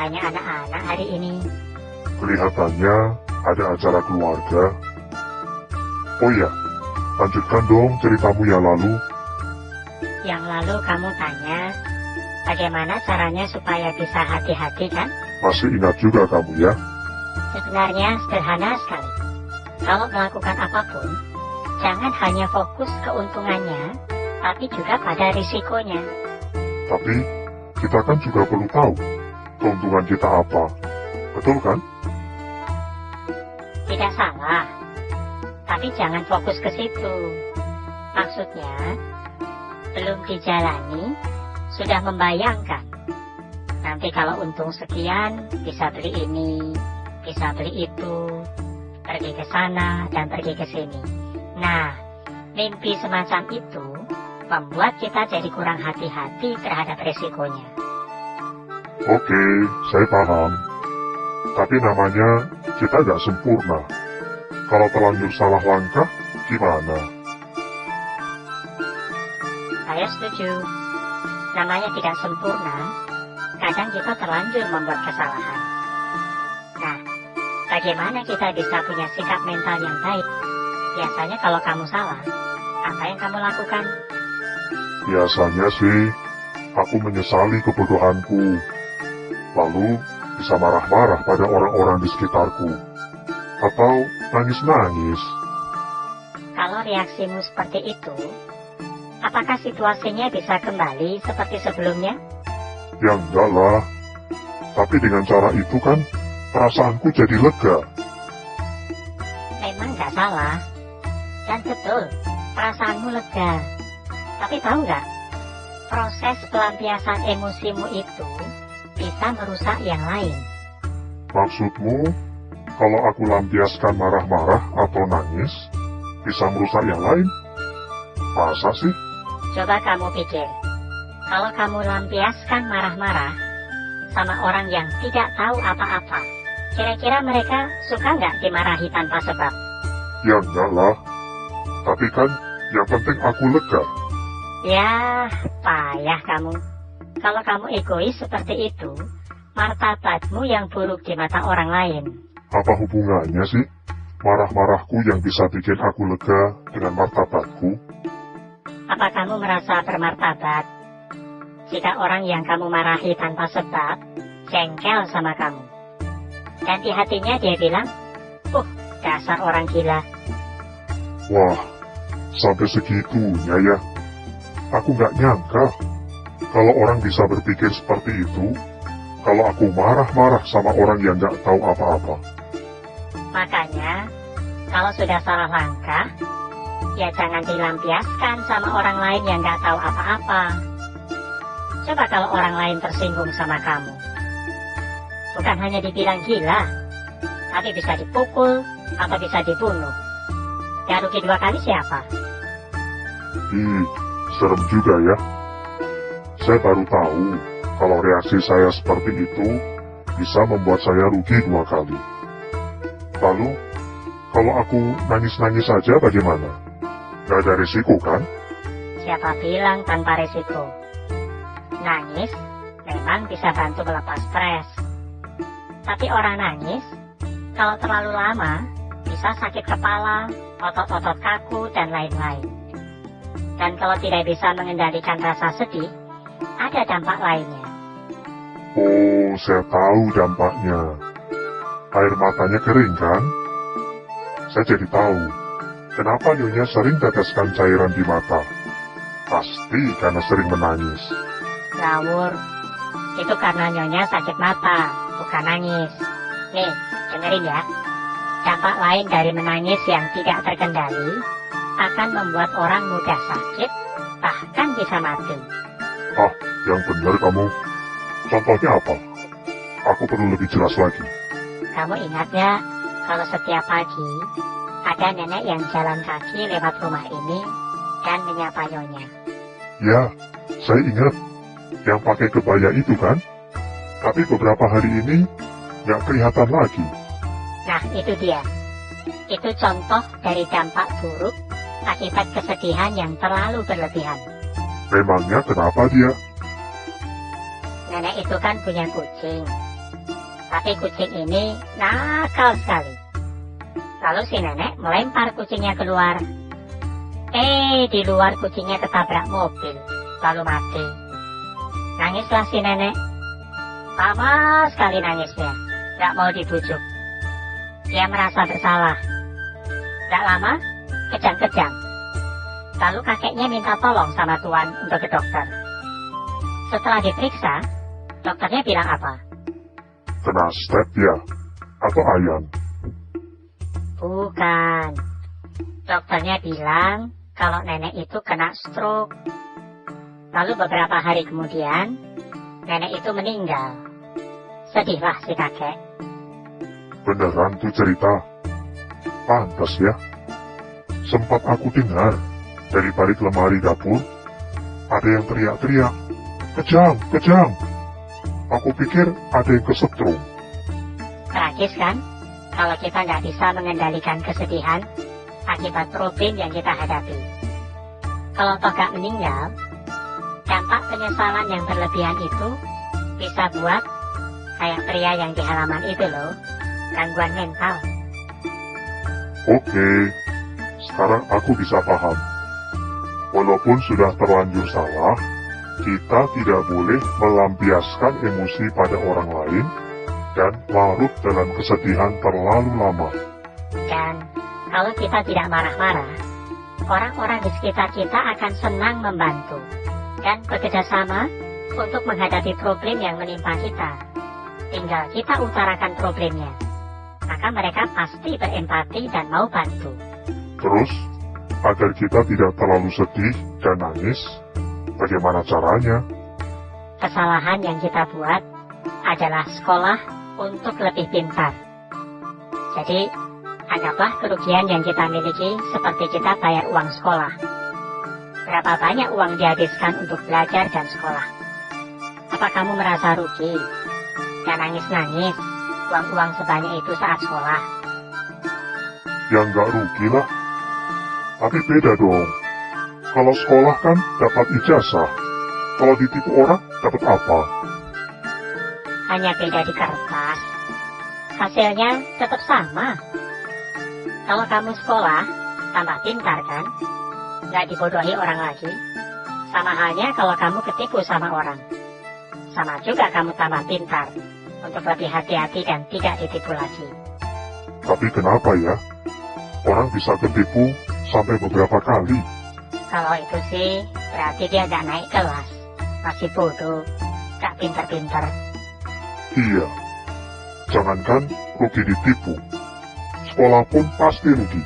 biasanya anak-anak hari ini? Kelihatannya ada acara keluarga. Oh iya, lanjutkan dong ceritamu yang lalu. Yang lalu kamu tanya, bagaimana caranya supaya bisa hati-hati kan? Masih ingat juga kamu ya? Sebenarnya sederhana sekali. Kalau melakukan apapun, jangan hanya fokus keuntungannya, tapi juga pada risikonya. Tapi kita kan juga perlu tahu keuntungan kita apa. Betul kan? Tidak salah, tapi jangan fokus ke situ. Maksudnya, belum dijalani, sudah membayangkan. Nanti kalau untung sekian, bisa beli ini, bisa beli itu, pergi ke sana dan pergi ke sini. Nah, mimpi semacam itu membuat kita jadi kurang hati-hati terhadap resikonya. Oke, saya paham. Tapi namanya kita nggak sempurna. Kalau terlanjur salah langkah, gimana? Saya setuju. Namanya tidak sempurna, kadang kita terlanjur membuat kesalahan. Nah, bagaimana kita bisa punya sikap mental yang baik? Biasanya kalau kamu salah, apa yang kamu lakukan? Biasanya sih, aku menyesali kebodohanku. Lalu bisa marah-marah pada orang-orang di sekitarku. Atau nangis-nangis. Kalau reaksimu seperti itu, apakah situasinya bisa kembali seperti sebelumnya? Ya enggak lah. Tapi dengan cara itu kan, perasaanku jadi lega. Memang nggak salah. Dan betul, perasaanmu lega. Tapi tahu nggak, proses pelampiasan emosimu itu bisa merusak yang lain. Maksudmu, kalau aku lampiaskan marah-marah atau nangis, bisa merusak yang lain? Masa sih? Coba kamu pikir, kalau kamu lampiaskan marah-marah sama orang yang tidak tahu apa-apa, kira-kira mereka suka nggak dimarahi tanpa sebab? Ya enggak lah. Tapi kan, yang penting aku lega. Ya, payah kamu. Kalau kamu egois seperti itu, martabatmu yang buruk di mata orang lain. Apa hubungannya sih? Marah-marahku yang bisa bikin aku lega dengan martabatku? Apa kamu merasa bermartabat jika orang yang kamu marahi tanpa sebab jengkel sama kamu? Dan di hatinya dia bilang, dasar orang gila. Wah, sampai segitunya ya. Aku nggak nyangka kalau orang bisa berpikir seperti itu kalau aku marah-marah sama orang yang nggak tahu apa-apa. Makanya, kalau sudah salah langkah, ya jangan dilampiaskan sama orang lain yang nggak tahu apa-apa. Coba kalau orang lain tersinggung sama kamu. Bukan hanya dibilang gila, tapi bisa dipukul atau bisa dibunuh. Yang rugi dua kali siapa? Serem juga ya. Saya baru tahu kalau reaksi saya seperti itu bisa membuat saya rugi 2 kali. Lalu, kalau aku nangis-nangis saja bagaimana? Gak ada risiko kan? Siapa bilang tanpa risiko? Nangis memang bisa bantu melepas stres. Tapi orang nangis, kalau terlalu lama, bisa sakit kepala, otot-otot kaku, dan lain-lain. Dan kalau tidak bisa mengendalikan rasa sedih, ada dampak lainnya. Oh, saya tahu dampaknya. Air matanya kering kan? Saya jadi tahu kenapa Nyonya sering teteskan cairan di mata. Pasti karena sering menangis. Ngawur, itu karena Nyonya sakit mata, bukan nangis. Nih, dengerin ya. Dampak lain dari menangis yang tidak terkendali akan membuat orang mudah sakit, bahkan bisa mati. Yang benar kamu. Contohnya apa? Aku perlu lebih jelas lagi. Kamu ingat gak, kalau setiap pagi ada nenek yang jalan kaki lewat rumah ini dan menyapa Nyonya? Ya, saya ingat. Yang pakai kebaya itu kan? Tapi beberapa hari ini nggak kelihatan lagi. Nah, itu dia. Itu contoh dari dampak buruk akibat kesedihan yang terlalu berlebihan. Memangnya kenapa dia? Nenek itu kan punya kucing. Tapi kucing ini nakal sekali. Lalu si nenek melempar kucingnya keluar. Di luar kucingnya ketabrak mobil, lalu mati. Nangislah si nenek. Lama sekali nangisnya, gak mau dibujuk. Dia merasa bersalah. Gak lama, kejang-kejang. Lalu kakeknya minta tolong sama tuan untuk ke dokter. Setelah diperiksa, dokternya bilang apa? Kena step ya? Atau ayan? Bukan. Dokternya bilang kalau nenek itu kena stroke. Lalu beberapa hari kemudian, nenek itu meninggal. Sedihlah si kakek. Beneran tuh cerita? Pantas ya. Sempat aku dengar dari balik lemari dapur, ada yang teriak-teriak, "Kejang, kejang!" Aku pikir ada yang kesetrum. Tragis kan? Kalau kita nggak bisa mengendalikan kesedihan akibat problem yang kita hadapi. Kalau toh nggak meninggal, dampak penyesalan yang berlebihan itu bisa buat kayak pria yang di halaman itu loh, gangguan mental. Oke, sekarang aku bisa paham. Walaupun sudah terlanjur salah, kita tidak boleh melampiaskan emosi pada orang lain dan larut dalam kesedihan terlalu lama. Dan kalau kita tidak marah-marah, orang-orang di sekitar kita akan senang membantu dan bekerja sama untuk menghadapi problem yang menimpa kita. Tinggal kita utarakan problemnya, maka mereka pasti berempati dan mau bantu. Terus, agar kita tidak terlalu sedih dan nangis, bagaimana caranya? Kesalahan yang kita buat adalah sekolah untuk lebih pintar. Jadi, anggaplah kerugian yang kita miliki seperti kita bayar uang sekolah. Berapa banyak uang dihabiskan untuk belajar dan sekolah? Apa kamu merasa rugi dan nangis-nangis uang-uang sebanyak itu saat sekolah? Ya nggak rugi lah. Tapi beda dong. Kalau sekolah kan dapat ijazah. Kalau ditipu orang, dapat apa? Hanya beda di kertas. Hasilnya tetap sama. Kalau kamu sekolah, tambah pintar kan? Nggak dibodohi orang lagi. Sama halnya kalau kamu ketipu sama orang. Sama juga kamu tambah pintar untuk lebih hati-hati dan tidak ditipu lagi. Tapi kenapa ya? Orang bisa ketipu sampai beberapa kali. Kalau itu sih, berarti dia nggak naik kelas. Masih bodoh, nggak pintar-pintar. Iya. Jangankan rugi ditipu. Sekolah pun pasti rugi.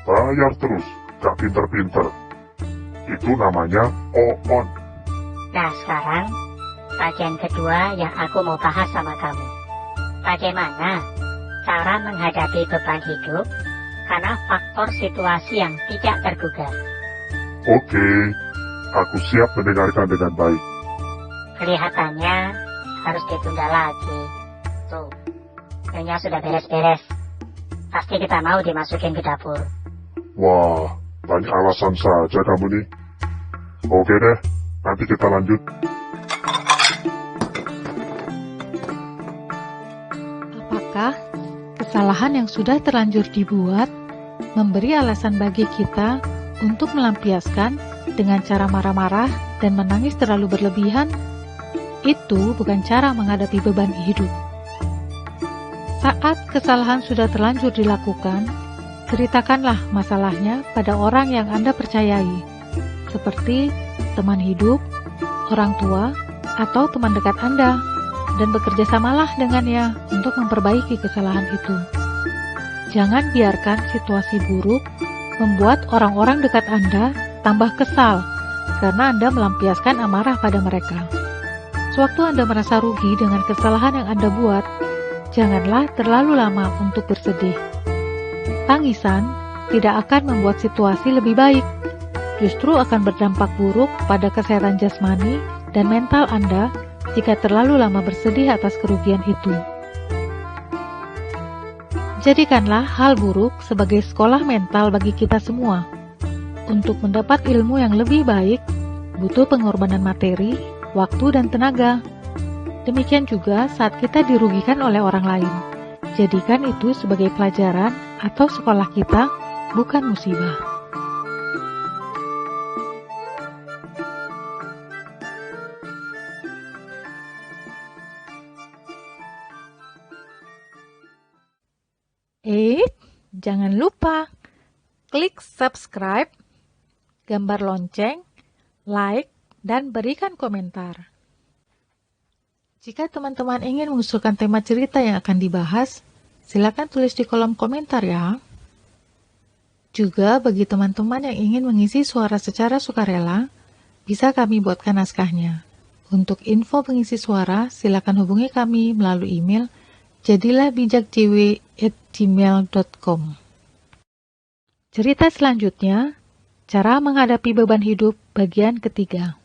Bayar terus, gak pinter-pinter. Itu namanya on. Nah sekarang, bagian kedua yang aku mau bahas sama kamu. Bagaimana cara menghadapi beban hidup karena faktor situasi yang tidak terduga. Oke, aku siap mendengarkan dengan baik. Kelihatannya harus ditunda lagi. Tuh, minyak sudah beres-beres. Pasti kita mau dimasukin ke dapur. Wah, banyak alasan saja kamu nih. Oke deh, nanti kita lanjut. Apakah kesalahan yang sudah terlanjur dibuat memberi alasan bagi kita untuk melampiaskan dengan cara marah-marah dan menangis terlalu berlebihan? Itu bukan cara menghadapi beban hidup. Saat kesalahan sudah terlanjur dilakukan, ceritakanlah masalahnya pada orang yang Anda percayai, seperti teman hidup, orang tua, atau teman dekat Anda, dan bekerja samalah dengannya untuk memperbaiki kesalahan itu. Jangan biarkan situasi buruk membuat orang-orang dekat Anda tambah kesal karena Anda melampiaskan amarah pada mereka. Sewaktu Anda merasa rugi dengan kesalahan yang Anda buat, janganlah terlalu lama untuk bersedih. Tangisan tidak akan membuat situasi lebih baik, justru akan berdampak buruk pada kesehatan jasmani dan mental Anda jika terlalu lama bersedih atas kerugian itu. Jadikanlah hal buruk sebagai sekolah mental bagi kita semua. Untuk mendapat ilmu yang lebih baik, butuh pengorbanan materi, waktu, dan tenaga. Demikian juga saat kita dirugikan oleh orang lain. Jadikan itu sebagai pelajaran atau sekolah kita, bukan musibah. Jangan lupa klik subscribe, gambar lonceng, like, dan berikan komentar. Jika teman-teman ingin mengusulkan tema cerita yang akan dibahas, silakan tulis di kolom komentar ya. Juga bagi teman-teman yang ingin mengisi suara secara sukarela, bisa kami buatkan naskahnya. Untuk info pengisi suara, silakan hubungi kami melalui email jadilahbijakjw@gmail.com. Cerita selanjutnya, cara menghadapi beban hidup bagian ketiga.